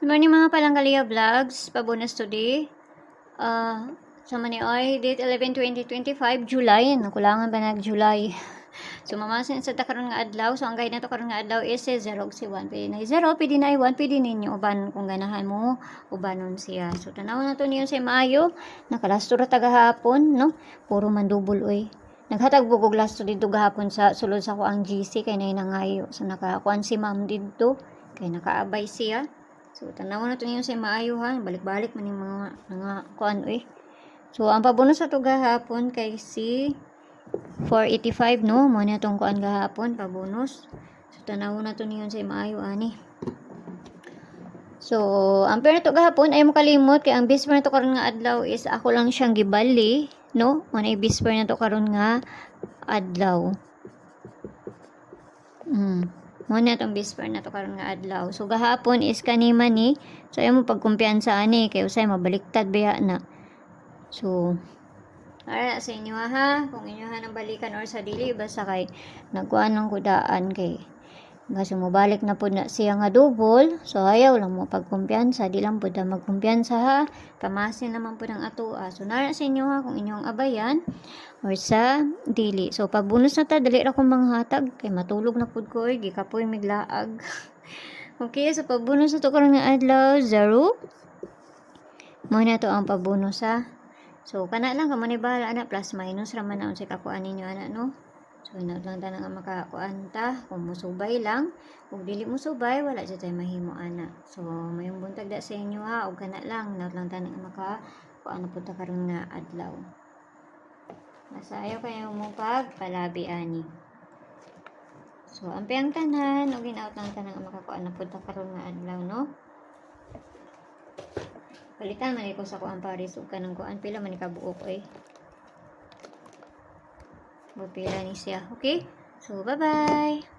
Good morning mga Palanggalia Vlogs, pabonus today. Sa manioy, date 11/20/25, July. Nakulangan ba nag-July? So, mamasin sa takaroon nga adlaw. So, ang guide na to karon nga adlaw is 0 si 1. Pwede na 0, pwede na 1, pwede ninyo uban kung ganahan mo, ubanon siya. So, tanaw na to niyo sa maayo. Nakalastura tagahapon, no? Puro mandubol, oy. Naghatag bugog lasto dito gahapon sa sulod sa ko ang GC kay nay nangayo. So, nakakuan si ma'am dito kay nakaabay siya. So, tanaw na to niyo sa maayo ha. Balik-balik man yung mga kuan, oy. So, ang pabonus sa to gahapon kay si 485, no? Muna itong kuan gahapon, pabonus. So, tanaw na to niyo sa maayo, ani. So, ang pera to gahapon, ay mo kalimot, kay ang bisper na to karon nga adlaw is ako lang siyang gibali, no? Muna yung bisper na to karon nga adlaw. Muna itong bisper na to karon nga adlaw. So, gahapon is kanima ni, so ayaw mo pagkumpiyansa ani, kay usay mabaliktad biya na. So, ara sa inyo ha, kung inyo ha nang balikan or sa dili, basta kay nagkuhan ng kudaan kay basta mo balik na po na siya nga double. So, ayaw lang mo pagkumpiyansa, di lang po na magkumpiyansa ha, kamasin naman po ng atua. So, nara sa inyo ha, kung inyong abayan or sa dili. So, pag bonus na ta, dali ra kong manghatag kay matulog na pud ko, gikapoy miglaag. Okay, so pag bonus na to karon nga adlaw 0. Muna to ang pabonus ha. So, kana lang ka ni bahala na, plus minus raman na unsay kakuan ninyo ana, no? So, lang ta nga makakuan ta kung musubay lang. Kung dili musubay, wala jud tay mahimo ana. So, mayong buntag da sa inyo ha, og kana lang lang ta nga makakuan na pud ta karon nga adlaw. Masayo kayo mo pagpalabi ani. So, ang piyang tanan, og ginaut lang ta nga makakuan na pud ta karon nga adlaw, no? Palitan man ko sa kuan pares ug kanang kuan pila man ikabuok oy. Bupila ni siya. Okay? So bye-bye.